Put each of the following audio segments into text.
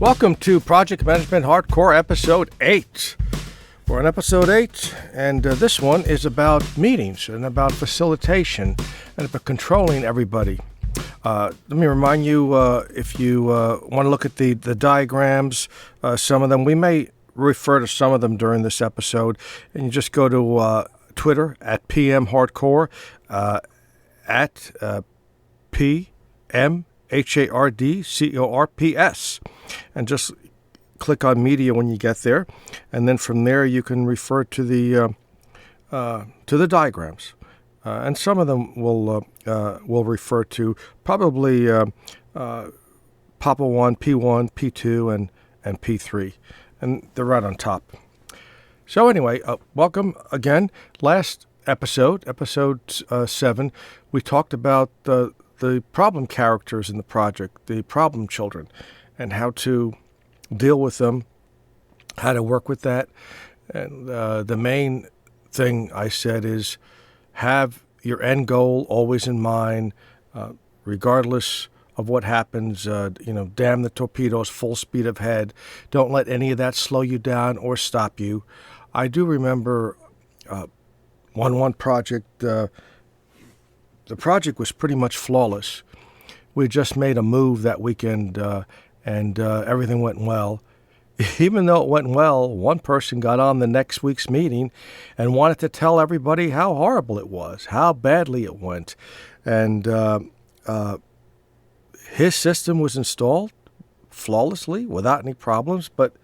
Welcome to Project Management Hardcore Episode 8. We're on Episode 8, and this one is about meetings and about facilitation and about controlling everybody. Let me remind you, if you want to look at the diagrams, some of them, we may refer to some of them during this episode, and you just go to Twitter at PM Hardcore, at PMHARDCORPS, and just click on media when you get there, and then from there you can refer to the diagrams, and some of them will refer to probably Papa 1, P1, P2, and P3, and they're right on top. So anyway, welcome again. Last episode 7, we talked about the problem characters in the project, the problem children, and how to deal with them, how to work with that. And the main thing I said is have your end goal always in mind, regardless of what happens. Damn the torpedoes, full speed ahead. Don't let any of that slow you down or stop you. I do remember one project. The project was pretty much flawless. We just made a move that weekend, and everything went well. Even though it went well, one person got on the next week's meeting and wanted to tell everybody how horrible it was, how badly it went. And his system was installed flawlessly, without any problems. But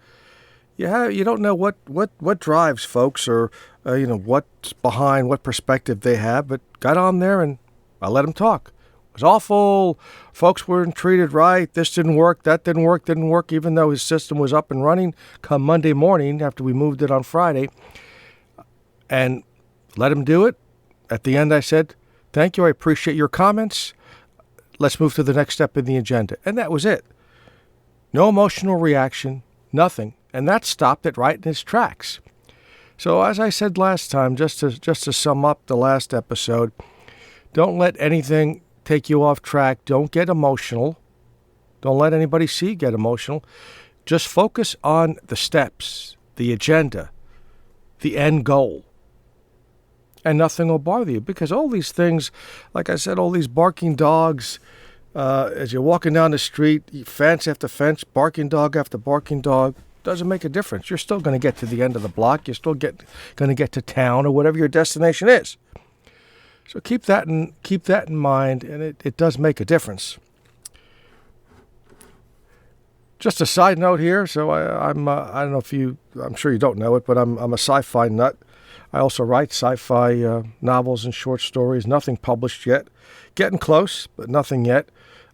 you don't know what drives folks, or what's behind, what perspective they have. But got on there and I let him talk. It was awful. Folks weren't treated right. This didn't work. That didn't work, even though his system was up and running come Monday morning after we moved it on Friday. And let him do it. At the end, I said, thank you. I appreciate your comments. Let's move to the next step in the agenda. And that was it. No emotional reaction, nothing. And that stopped it right in its tracks. So as I said last time, just to sum up the last episode, don't let anything take you off track. Don't get emotional. Don't let anybody see you get emotional. Just focus on the steps, the agenda, the end goal. And nothing will bother you, because all these things, like I said, all these barking dogs, as you're walking down the street, fence after fence, barking dog after barking dog, doesn't make a difference. You're still going to get to the end of the block. You're still going to get to town or whatever your destination is. So keep that in mind, and it does make a difference. Just a side note here. So I don't know if I'm sure you don't know it, but I'm a sci-fi nut. I also write sci-fi novels and short stories. Nothing published yet. Getting close, but nothing yet.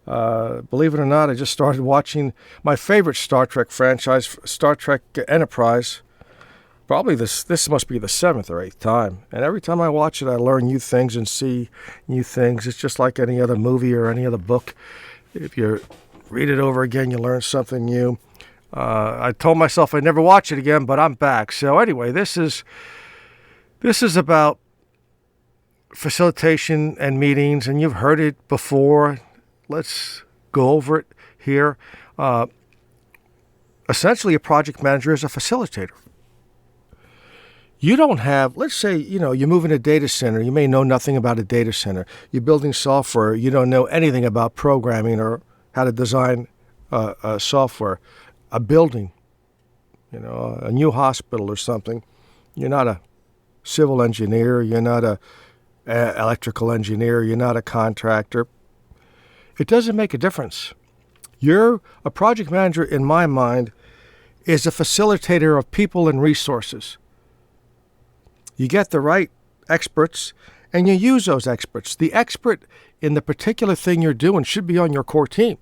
Believe it or not, I just started watching my favorite Star Trek franchise, Star Trek Enterprise. Probably this must be the 7th or 8th time. And every time I watch it, I learn new things and see new things. It's just like any other movie or any other book. If you read it over again, you learn something new. I told myself I'd never watch it again, but I'm back. So anyway, this is about facilitation and meetings, and you've heard it before. Let's go over it here. Essentially, a project manager is a facilitator. You don't have, let's say, you move in a data center. You may know nothing about a data center. You're building software. You don't know anything about programming or how to design software. A building, a new hospital or something. You're not a civil engineer. You're not a electrical engineer. You're not a contractor. It doesn't make a difference. You're a project manager, in my mind, is a facilitator of people and resources. You get the right experts, and you use those experts. The expert in the particular thing you're doing should be on your core team,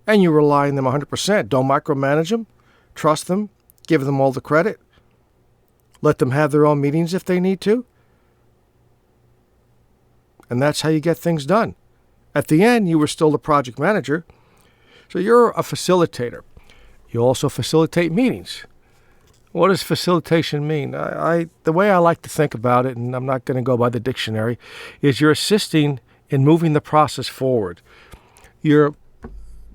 and you rely on them 100%. Don't micromanage them. Trust them. Give them all the credit. Let them have their own meetings if they need to. And that's how you get things done. At the end, you were still the project manager, so you're a facilitator. You also facilitate meetings. What does facilitation mean? The way I like to think about it, and I'm not going to go by the dictionary, is you're assisting in moving the process forward. You're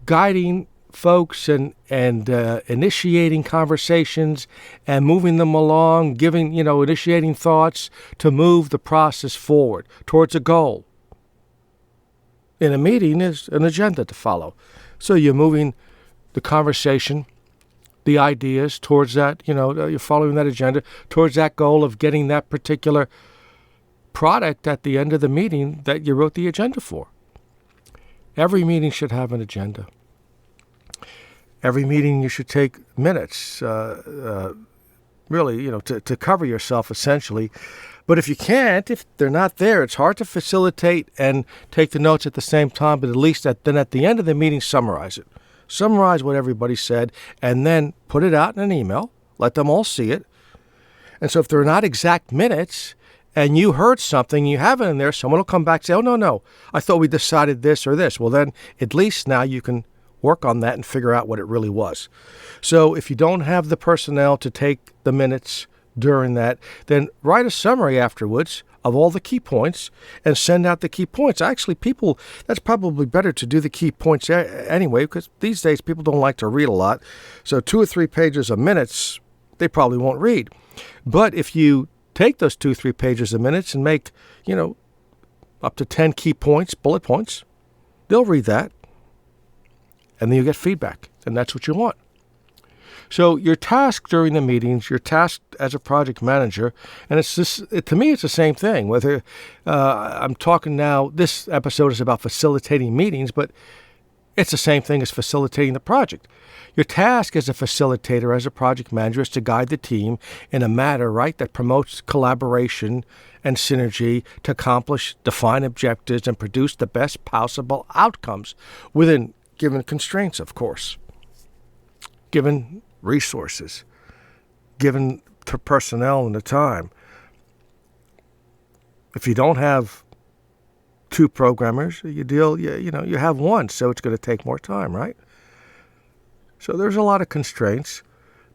guiding folks and initiating conversations and moving them along, initiating thoughts to move the process forward towards a goal. In a meeting is an agenda to follow. So you're moving the conversation, the ideas towards that, you're following that agenda towards that goal of getting that particular product at the end of the meeting that you wrote the agenda for. Every meeting should have an agenda. Every meeting you should take minutes, really, to cover yourself essentially. But if you can't, if they're not there, it's hard to facilitate and take the notes at the same time, but at least then at the end of the meeting, summarize it. Summarize what everybody said, and then put it out in an email. Let them all see it. And so if they're not exact minutes, and you heard something, you have it in there, someone will come back and say, oh, no, I thought we decided this or this. Well, then at least now you can work on that and figure out what it really was. So if you don't have the personnel to take the minutes during that, then write a summary afterwards of all the key points and send out the key points. Actually, that's probably better to do the key points anyway, because these days people don't like to read a lot. So 2 or 3 pages of minutes, they probably won't read. But if you take those 2 or 3 pages of minutes and make, up to 10 key points, bullet points, they'll read that. And then you get feedback, and that's what you want. So your task during the meetings, your task as a project manager, and to me, it's the same thing. Whether I'm talking now, this episode is about facilitating meetings, but it's the same thing as facilitating the project. Your task as a facilitator, as a project manager, is to guide the team in a manner, right, that promotes collaboration and synergy to accomplish defined objectives and produce the best possible outcomes within given constraints, of course, given resources, given to personnel and the time. If you don't have 2 programmers, you have 1, so it's going to take more time, right? So there's a lot of constraints,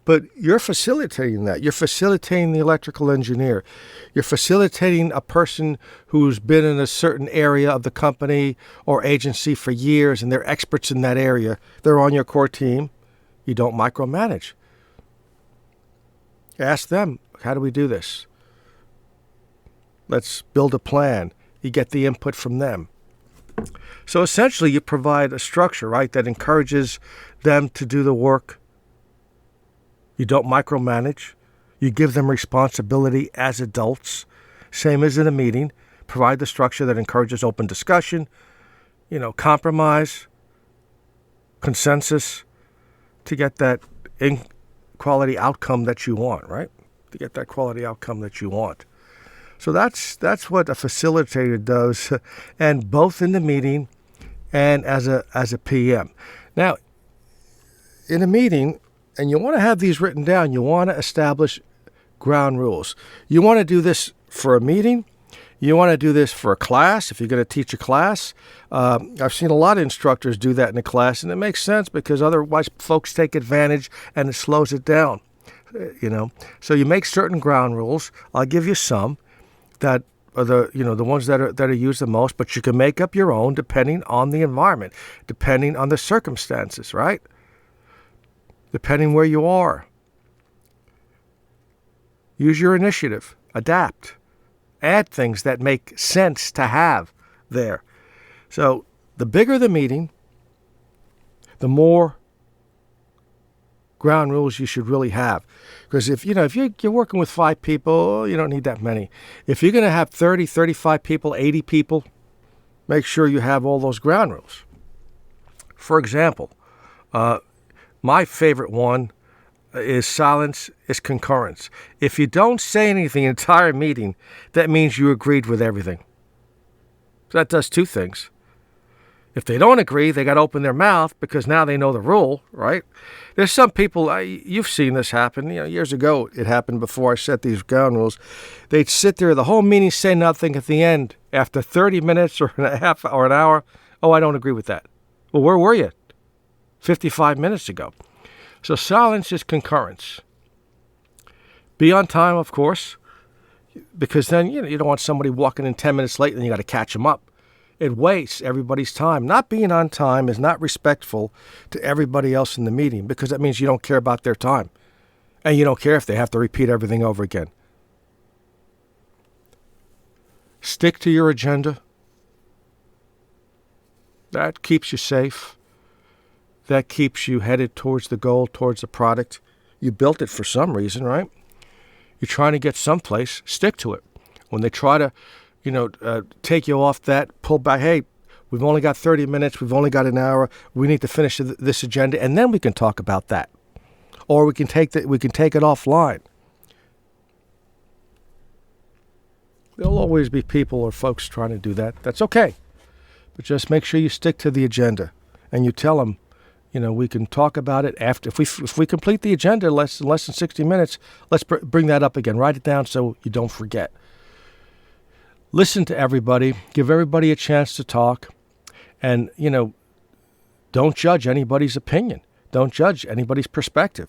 but you're facilitating that. You're facilitating the electrical engineer. You're facilitating a person who's been in a certain area of the company or agency for years, and they're experts in that area. They're on your core team. You don't micromanage. Ask them, how do we do this? Let's build a plan. You get the input from them. So essentially, you provide a structure, right, that encourages them to do the work. You don't micromanage. You give them responsibility as adults. Same as in a meeting. Provide the structure that encourages open discussion, compromise, consensus, to get that quality outcome that you want, right? To get that quality outcome that you want. So that's what a facilitator does, and both in the meeting and as a PM. Now, in a meeting, and you want to have these written down, you want to establish ground rules. You want to do this for a meeting. You want to do this for a class, if you're going to teach a class. I've seen a lot of instructors do that in a class, and it makes sense because otherwise folks take advantage and it slows it down. So you make certain ground rules. I'll give you some that are the ones that are used the most, but you can make up your own depending on the environment, depending on the circumstances, right? Depending where you are. Use your initiative. Adapt. Add things that make sense to have there. So the bigger the meeting, the more ground rules you should really have. Because if you're working with 5 people, you don't need that many. If you're going to have 30, 35 people, 80 people, make sure you have all those ground rules. For example, my favorite one is silence is concurrence. If you don't say anything the entire meeting, that means you agreed with everything. So that does 2 things. If they don't agree, they got to open their mouth because now they know the rule, right? There's some people, you've seen this happen. Years ago it happened before I set these ground rules. They'd sit there the whole meeting, say nothing at the end. After 30 minutes or a half or an hour, oh, I don't agree with that. Well, where were you 55 minutes ago? So silence is concurrence. Be on time, of course, because then you don't want somebody walking in 10 minutes late and you got to catch them up. It wastes everybody's time. Not being on time is not respectful to everybody else in the meeting, because that means you don't care about their time. And you don't care if they have to repeat everything over again. Stick to your agenda. That keeps you safe. That keeps you headed towards the goal, towards the product. You built it for some reason, right? You're trying to get someplace. Stick to it. When they try to, take you off that, pull back. Hey, we've only got 30 minutes. We've only got an hour. We need to finish this agenda, and then we can talk about that. Or we can take it offline. There'll always be people or folks trying to do that. That's okay. But just make sure you stick to the agenda. And you tell them, we can talk about it after. If we complete the agenda in less than 60 minutes, let's bring that up again. Write it down so you don't forget. Listen to everybody. Give everybody a chance to talk. And, don't judge anybody's opinion. Don't judge anybody's perspective.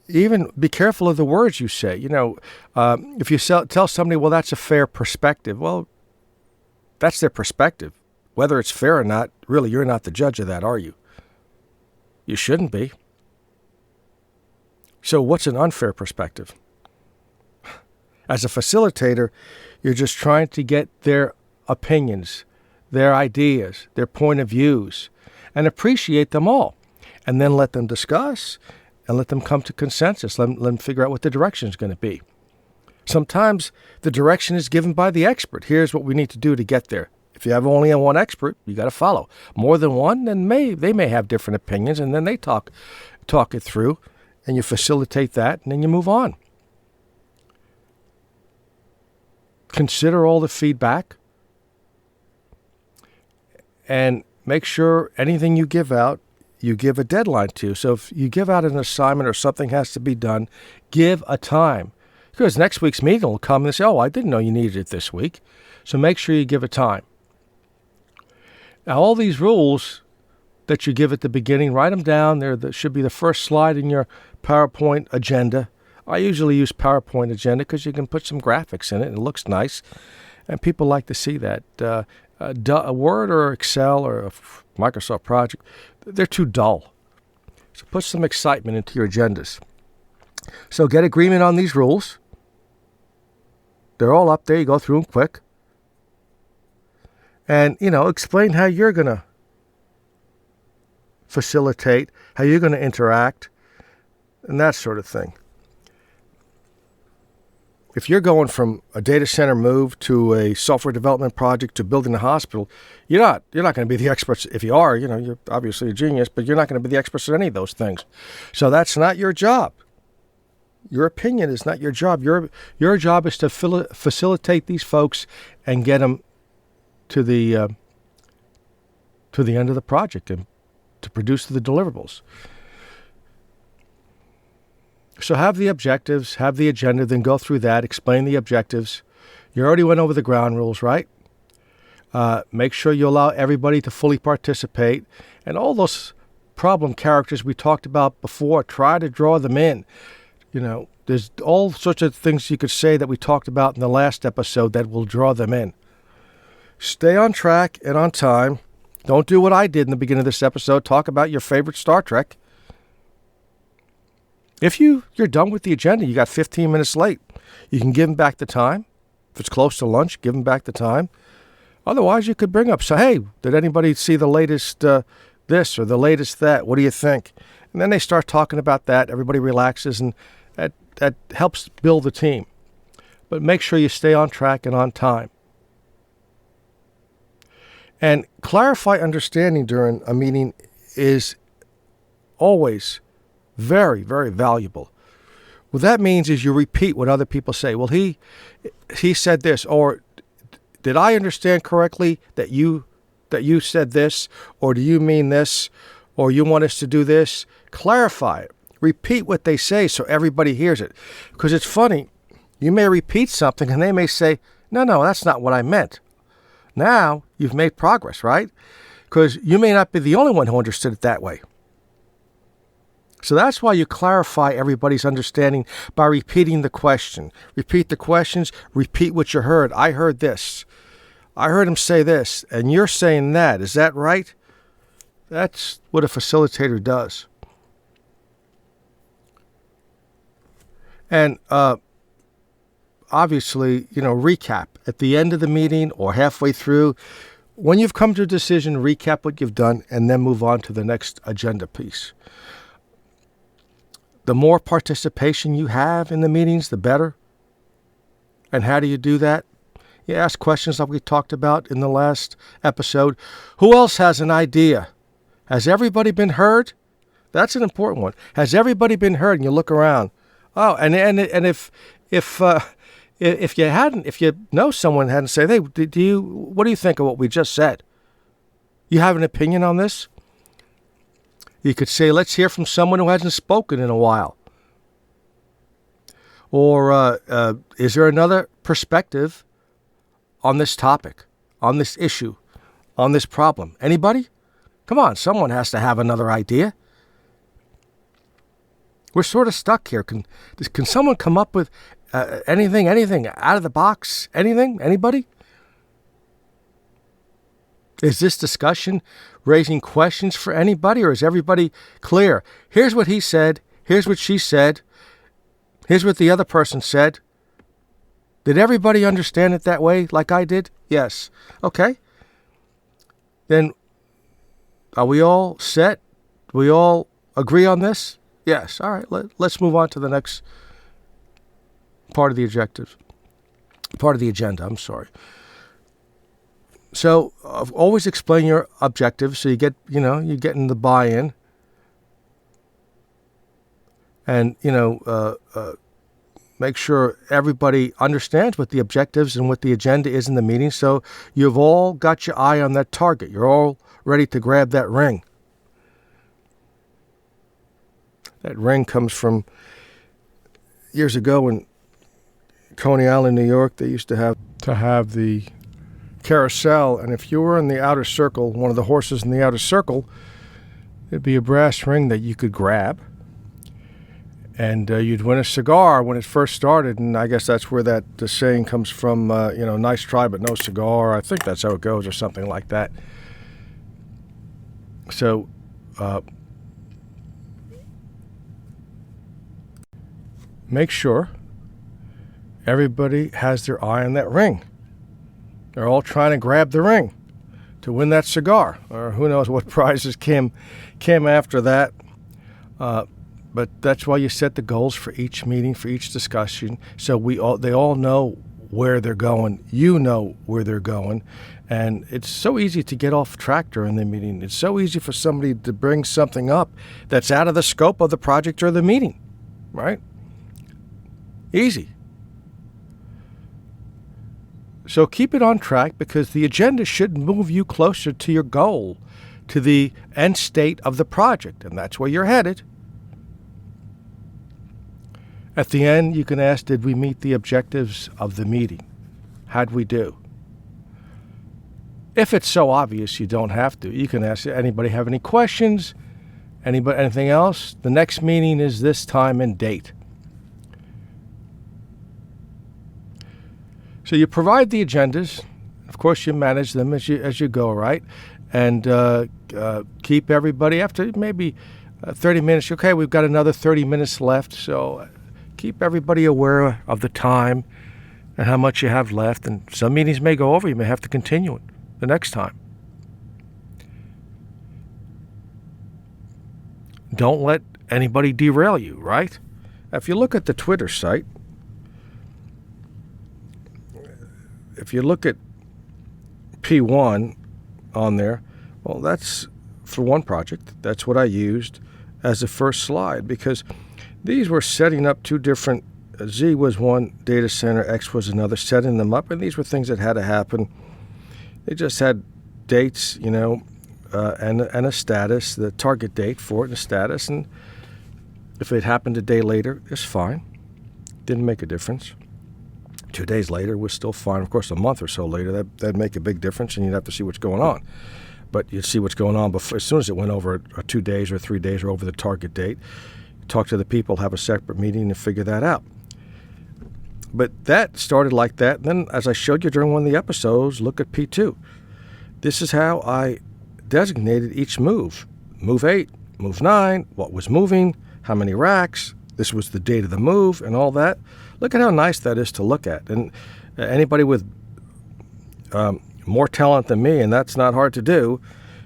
Even be careful of the words you say. If you tell somebody, well, that's a fair perspective. Well, that's their perspective. Whether it's fair or not, really, you're not the judge of that, are you? You shouldn't be. So what's an unfair perspective? As a facilitator, you're just trying to get their opinions, their ideas, their point of views, and appreciate them all. And then let them discuss and let them come to consensus. Let them figure out what the direction is going to be. Sometimes the direction is given by the expert. Here's what we need to do to get there. If you have only one expert, you got to follow. More than one, then they may have different opinions, and then they talk it through, and you facilitate that, and then you move on. Consider all the feedback, and make sure anything you give out, you give a deadline to. So if you give out an assignment or something has to be done, give a time. Because next week's meeting will come and say, I didn't know you needed it this week. So make sure you give a time. Now, all these rules that you give at the beginning, write them down. There should be the first slide in your PowerPoint agenda. I usually use PowerPoint agenda because you can put some graphics in it and it looks nice. And people like to see that. A Word or Excel or a Microsoft project, they're too dull. So put some excitement into your agendas. So get agreement on these rules. They're all up there. You go through them quick. And, explain how you're going to facilitate, how you're going to interact, and that sort of thing. If you're going from a data center move to a software development project to building a hospital, you're not going to be the experts. If you are, you're obviously a genius, but you're not going to be the experts at any of those things. So that's not your job. Your opinion is not your job. Your job is to facilitate these folks and get them to the end of the project and to produce the deliverables. So have the objectives, have the agenda, then go through that, explain the objectives. You already went over the ground rules, right? Make sure you allow everybody to fully participate. And all those problem characters we talked about before, try to draw them in. There's all sorts of things you could say that we talked about in the last episode that will draw them in. Stay on track and on time. Don't do what I did in the beginning of this episode. Talk about your favorite Star Trek. If you're done with the agenda, you got 15 minutes late, you can give them back the time. If it's close to lunch, give them back the time. Otherwise, you could bring up, hey, did anybody see the latest this or the latest that? What do you think? And then they start talking about that. Everybody relaxes, and that helps build the team. But make sure you stay on track and on time. And clarify understanding during a meeting is always very, very valuable. What that means is you repeat what other people say. Well, he said this, or did I understand correctly that you said this, or do you mean this, or you want us to do this? Clarify it. Repeat what they say so everybody hears it. Because it's funny, you may repeat something and they may say, no, that's not what I meant. Now you've made progress, right? Because you may not be the only one who understood it that way. So that's why you clarify everybody's understanding by repeating the question. Repeat the questions, repeat what you heard. I heard this. I heard him say this, and you're saying that. Is that right? That's what a facilitator does. And obviously, recap at the end of the meeting or halfway through. When you've come to a decision, recap what you've done and then move on to the next agenda piece. The more participation you have in the meetings, the better. And how do you do that? You ask questions like we talked about in the last episode. Who else has an idea? Has everybody been heard? That's an important one. Has everybody been heard? And you look around. Oh, and if you know someone hadn't said, hey, what do you think of what we just said? You have an opinion on this? You could say, let's hear from someone who hasn't spoken in a while. Or is there another perspective on this topic, on this issue, on this problem? Anybody? Come on, someone has to have another idea. We're sort of stuck here. Can someone come up with anything out of the box? Anything? Anybody? Is this discussion raising questions for anybody, or is everybody clear? Here's what he said. Here's what she said. Here's what the other person said. Did everybody understand it that way, like I did? Yes. Okay. Then, are we all set? Do we all agree on this? Yes. All right. Let's move on to the next part of the objectives. Part of the agenda. I'm sorry. So always explain your objectives so you get in the buy-in, and make sure everybody understands what the objectives and what the agenda is in the meeting. So you've all got your eye on that target. You're all ready to grab that ring. That ring comes from years ago in Coney Island, New York. They used to have the carousel, and if you were in the outer circle, one of the horses in the outer circle, it'd be a brass ring that you could grab, and you'd win a cigar when it first started. And I guess that's where the saying comes from, nice try but no cigar. I think that's how it goes, or something like that. So make sure everybody has their eye on that ring. They're all trying to grab the ring to win that cigar, or who knows what prizes came after that. But that's why you set the goals for each meeting, for each discussion, so they all know where they're going. You know where they're going, and it's so easy to get off track during the meeting. It's so easy for somebody to bring something up that's out of the scope of the project or the meeting, right? Easy. So keep it on track, because the agenda should move you closer to your goal, to the end state of the project, and that's where you're headed. At the end, you can ask, did we meet the objectives of the meeting? How'd we do? If it's so obvious you don't have to, you can ask, anybody have any questions? Anything else? The next meeting is this time and date. So you provide the agendas. Of course, you manage them as you go, right? And keep everybody, after maybe 30 minutes, okay, we've got another 30 minutes left. So keep everybody aware of the time and how much you have left. And some meetings may go over. You may have to continue it the next time. Don't let anybody derail you, right? If you look at the Twitter site, if you look at P1 on there, well, that's for one project. That's what I used as a first slide, because these were setting up two different, Z was one data center, X was another, setting them up, and these were things that had to happen. They just had dates, and a status, the target date for it, and a status, and if it happened a day later, it's fine. Didn't make a difference. 2 days later was still fine. Of course, a month or so later, that'd make a big difference, and you'd have to see what's going on. But you'd see what's going on before, as soon as it went over 2 days or 3 days or over the target date. Talk to the people, have a separate meeting, and figure that out. But that started like that. And then, as I showed you during one of the episodes, look at P2. This is how I designated each move. Move 8, move 9, what was moving, how many racks. This was the date of the move and all that. Look at how nice that is to look at. And anybody with more talent than me, and that's not hard to do,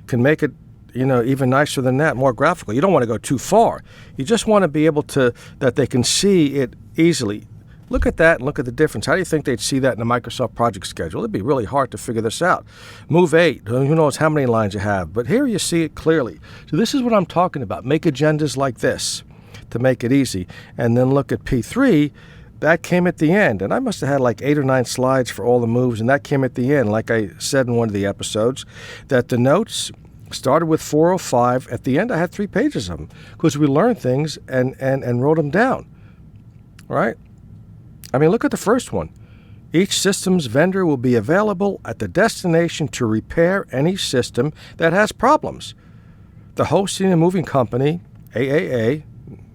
can make it even nicer than that, more graphical. You don't want to go too far. You just want to be able to, that they can see it easily. Look at that and look at the difference. How do you think they'd see that in a Microsoft project schedule? It'd be really hard to figure this out. Move 8, who knows how many lines you have, but here you see it clearly. So this is what I'm talking about. Make agendas like this to make it easy. And then look at P3. That came at the end, and I must have had like 8 or 9 slides for all the moves, and that came at the end, like I said in one of the episodes, that the notes started with 405. At the end, I had 3 pages of them because we learned things and wrote them down, right? I mean, look at the first one. Each systems vendor will be available at the destination to repair any system that has problems. The hosting and moving company, AAA,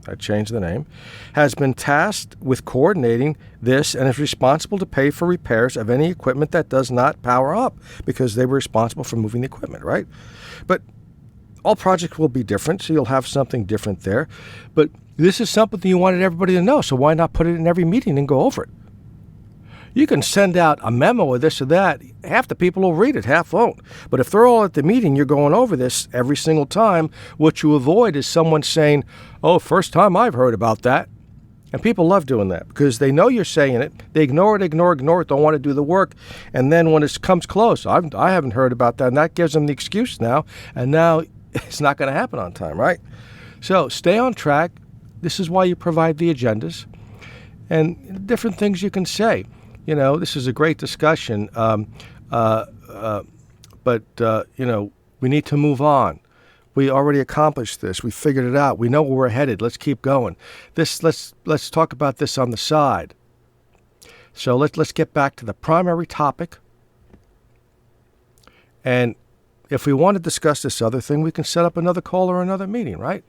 I changed the name, has been tasked with coordinating this and is responsible to pay for repairs of any equipment that does not power up because they were responsible for moving the equipment, right? But all projects will be different, so you'll have something different there. But this is something you wanted everybody to know, so why not put it in every meeting and go over it? You can send out a memo or this or that. Half the people will read it, half won't. But if they're all at the meeting, you're going over this every single time. What you avoid is someone saying, oh, first time I've heard about that. And people love doing that because they know you're saying it. They ignore it, don't want to do the work. And then when it comes close, I haven't heard about that. And that gives them the excuse now. And now it's not going to happen on time, right? So stay on track. This is why you provide the agendas and different things you can say. This is a great discussion, but we need to move on. We already accomplished this. We figured it out. We know where we're headed. Let's keep going. Let's talk about this on the side. So let's get back to the primary topic. And if we want to discuss this other thing, we can set up another call or another meeting, right?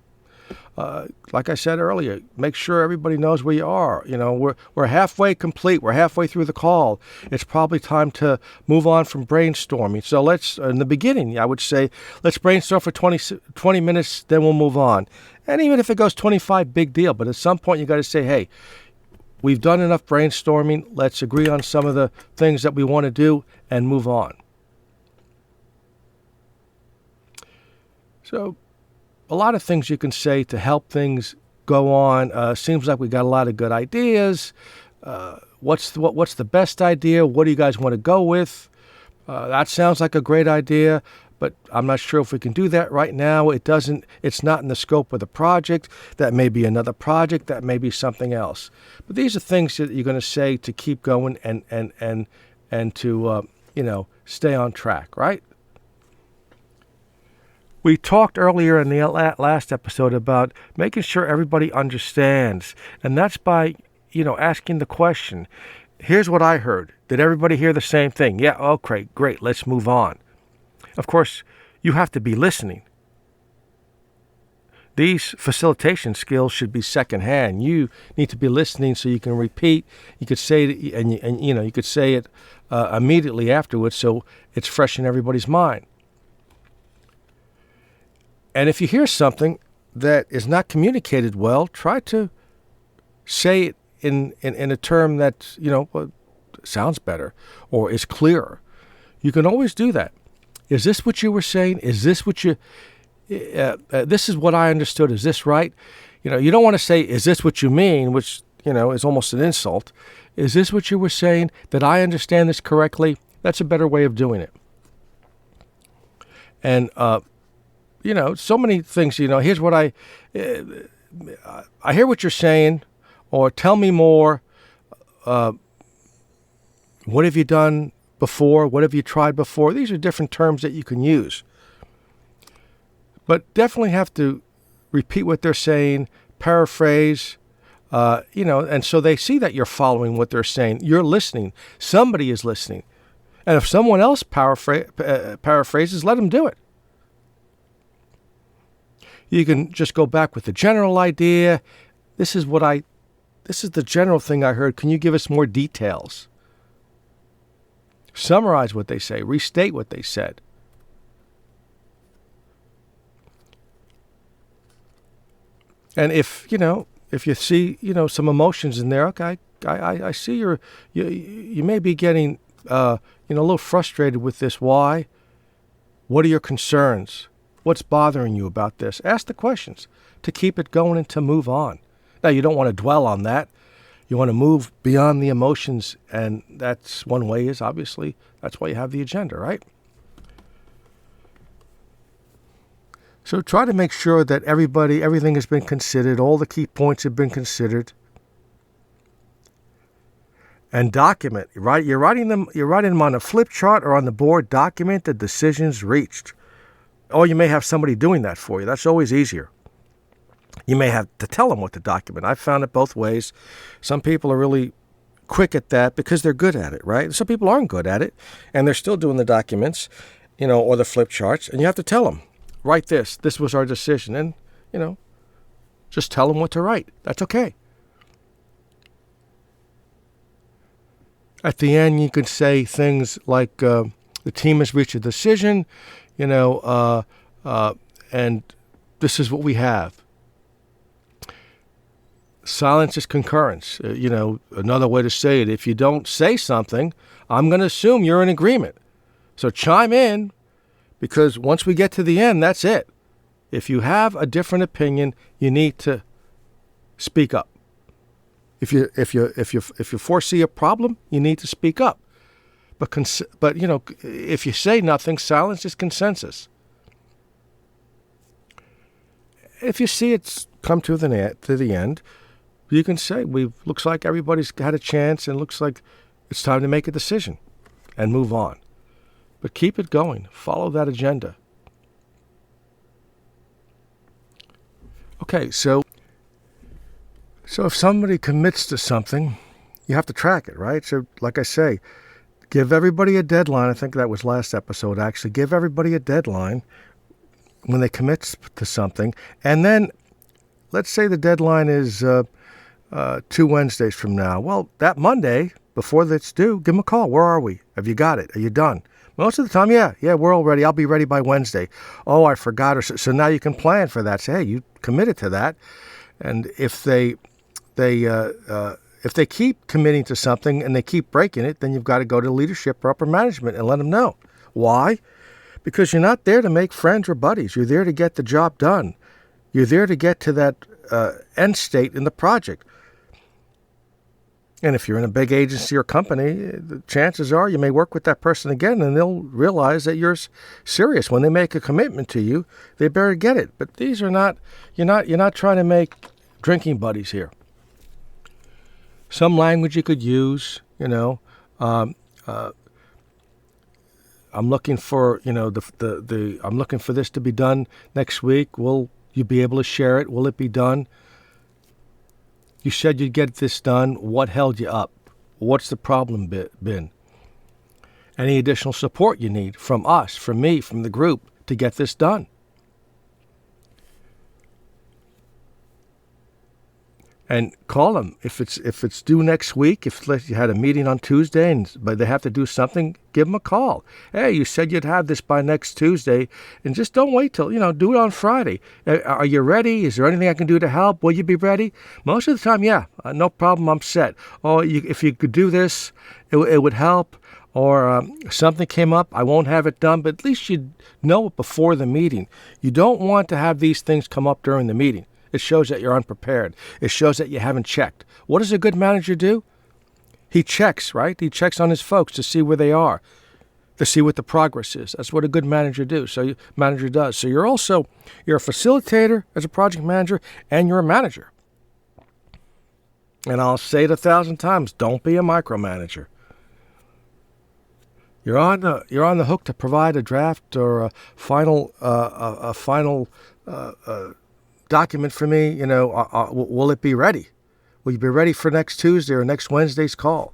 Like I said earlier, make sure everybody knows where you are. We're halfway complete. We're halfway through the call. It's probably time to move on from brainstorming. So in the beginning, I would say, let's brainstorm for 20 minutes, then we'll move on. And even if it goes 25, big deal. But at some point, you got to say, hey, we've done enough brainstorming. Let's agree on some of the things that we want to do and move on. So a lot of things you can say to help things go on. Seems like we got a lot of good ideas. What's the best idea? What do you guys want to go with? That sounds like a great idea, but I'm not sure if we can do that right now. It's not in the scope of the project. That may be another project. That may be something else. But these are things that you're going to say to keep going and to stay on track, right? We talked earlier in the last episode about making sure everybody understands, and that's by, asking the question, here's what I heard. Did everybody hear the same thing? Yeah, okay, great, let's move on. Of course, you have to be listening. These facilitation skills should be secondhand. You need to be listening so you can repeat. You could say it, and you could say it immediately afterwards, so it's fresh in everybody's mind. And if you hear something that is not communicated well, try to say it in a term that, sounds better or is clearer. You can always do that. Is this what you were saying? Is this what this is what I understood. Is this right? You don't want to say, is this what you mean, which, is almost an insult. Is this what you were saying? Did I understand this correctly? That's a better way of doing it. And, so many things, here's what I hear what you're saying, or tell me more. What have you done before? What have you tried before? These are different terms that you can use. But definitely have to repeat what they're saying, paraphrase, and so they see that you're following what they're saying. You're listening. Somebody is listening. And if someone else paraphrases, let them do it. You can just go back with the general idea. This is what I this is the general thing I heard. Can you give us more details? Summarize what they say. Restate what they said. And if you see, some emotions in there, okay, I see you may be getting, a little frustrated with this. Why? What are your concerns? What's bothering you about this? Ask the questions to keep it going and to move on. Now, you don't want to dwell on that. You want to move beyond the emotions, and that's one way is obviously that's why you have the agenda, right? So try to make sure that everything has been considered, all the key points have been considered, and document. Right? You're writing them on a flip chart or on the board. Document the decisions reached. Or you may have somebody doing that for you. That's always easier. You may have to tell them what to document. I've found it both ways. Some people are really quick at that because they're good at it, right? Some people aren't good at it, and they're still doing the documents, or the flip charts, and you have to tell them, write this. This was our decision, and, just tell them what to write. That's okay. At the end, you could say things like, the team has reached a decision, and this is what we have. Silence is concurrence. Another way to say it, if you don't say something, I'm going to assume you're in agreement. So chime in, because once we get to the end, that's it. If you have a different opinion, you need to speak up. If you foresee a problem, you need to speak up. But if you say nothing, silence is consensus. If you see it's come to the end, you can say, looks like everybody's had a chance, and looks like it's time to make a decision and move on. But keep it going. Follow that agenda. Okay, so if somebody commits to something, you have to track it, right? So like I say, give everybody a deadline. I think that was last episode, actually. Give everybody a deadline when they commit to something. And then let's say the deadline is 2 Wednesdays from now. Well, that Monday, before that's due, give them a call. Where are we? Have you got it? Are you done? Most of the time, yeah, we're all ready. I'll be ready by Wednesday. Oh, I forgot. So now you can plan for that. Say, hey, you committed to that. And if they keep committing to something and they keep breaking it, then you've got to go to leadership or upper management and let them know. Why? Because you're not there to make friends or buddies. You're there to get the job done. You're there to get to that end state in the project. And if you're in a big agency or company, the chances are you may work with that person again, and they'll realize that you're serious. When they make a commitment to you, they better get it. But these are not. You're not trying to make drinking buddies here. Some language you could use. I'm looking for I'm looking for this to be done next week. Will you be able to share it? Will it be done? You said you'd get this done. What held you up? What's the problem been? Any additional support you need from us, from me, from the group to get this done? And call them if it's due next week. If you had a meeting on Tuesday but they have to do something, give them a call. Hey, you said you'd have this by next Tuesday, and just don't wait till do it on Friday. Are you ready? Is there anything I can do to help? Will you be ready? Most of the time, yeah, no problem. I'm set. Oh, if you could do this, it would help. Or something came up, I won't have it done, but at least you know it before the meeting. You don't want to have these things come up during the meeting. It shows that you're unprepared. It shows that you haven't checked. What does a good manager do? He checks, right? He checks on his folks to see where they are, to see what the progress is. That's what a good manager does. So you're a facilitator as a project manager, and you're a manager. And I'll say it 1,000 times, don't be a micromanager. You're on the hook to provide a draft or a final document for me. Will it be ready? Will you be ready for next Tuesday or next Wednesday's call?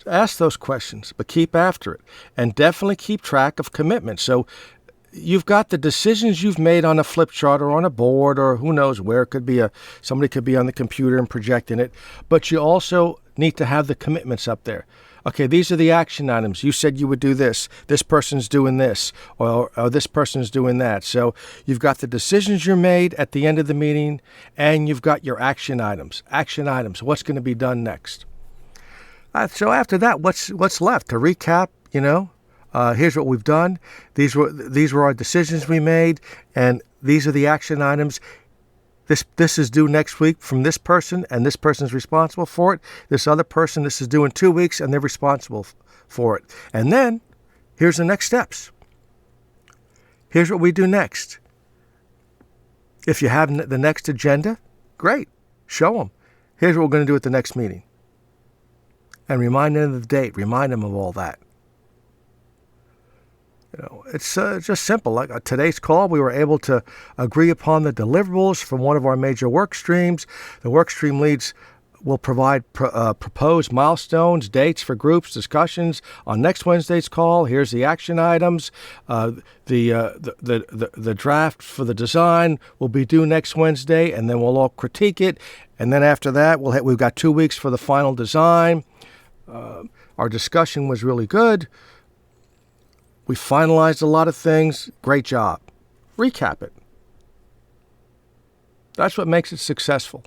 Ask those questions, but keep after it, and definitely keep track of commitment. So, you've got the decisions you've made on a flip chart or on a board or who knows where. It could be somebody could be on the computer and projecting it, but you also need to have the commitments up there. Okay, these are the action items. You said you would do this. This person's doing this, or this person's doing that. So you've got the decisions you made at the end of the meeting, and you've got your action items. Action items. What's going to be done next? So after that, what's left? To recap, here's what we've done. These were our decisions we made, and these are the action items. This is due next week from this person, and this person's responsible for it. This other person, this is due in 2 weeks, and they're responsible for it. And then, here's the next steps. Here's what we do next. If you have the next agenda, great. Show them. Here's what we're going to do at the next meeting. And remind them of the date. Remind them of all that. It's just simple. Like today's call, we were able to agree upon the deliverables from one of our major work streams. The work stream leads will provide proposed milestones, dates for groups, discussions on next Wednesday's call. Here's the action items. The draft for the design will be due next Wednesday, and then we'll all critique it. And then after that, we've got 2 weeks for the final design. Our discussion was really good. We finalized a lot of things. Great job. Recap it. That's what makes it successful.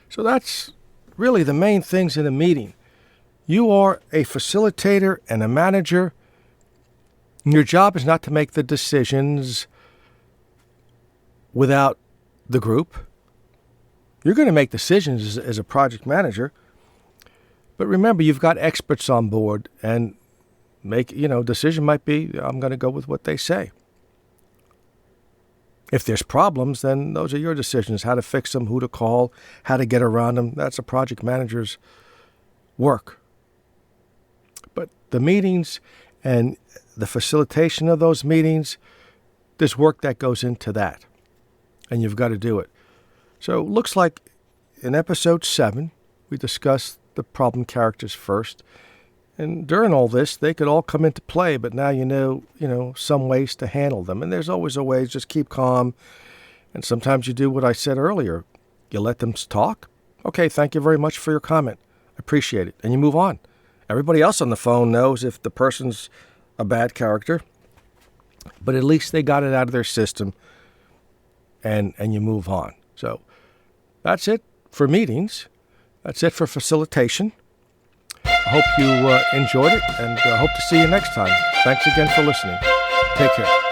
So that's really the main things in a meeting. You are a facilitator and a manager. Your job is not to make the decisions without the group. You're going to make decisions as a project manager. But remember, you've got experts on board, and decision might be, I'm going to go with what they say. If there's problems, then those are your decisions, how to fix them, who to call, how to get around them. That's a project manager's work. But the meetings and the facilitation of those meetings, there's work that goes into that, and you've got to do it. So it looks like in episode 7, we discussed the problem characters first. And during all this, they could all come into play, but now you know some ways to handle them. And there's always a way, just keep calm. And sometimes you do what I said earlier. You let them talk. Okay, thank you very much for your comment. Appreciate it. And you move on. Everybody else on the phone knows if the person's a bad character, but at least they got it out of their system, and you move on. So that's it for meetings. That's it for facilitation. I hope you enjoyed it, and hope to see you next time. Thanks again for listening. Take care.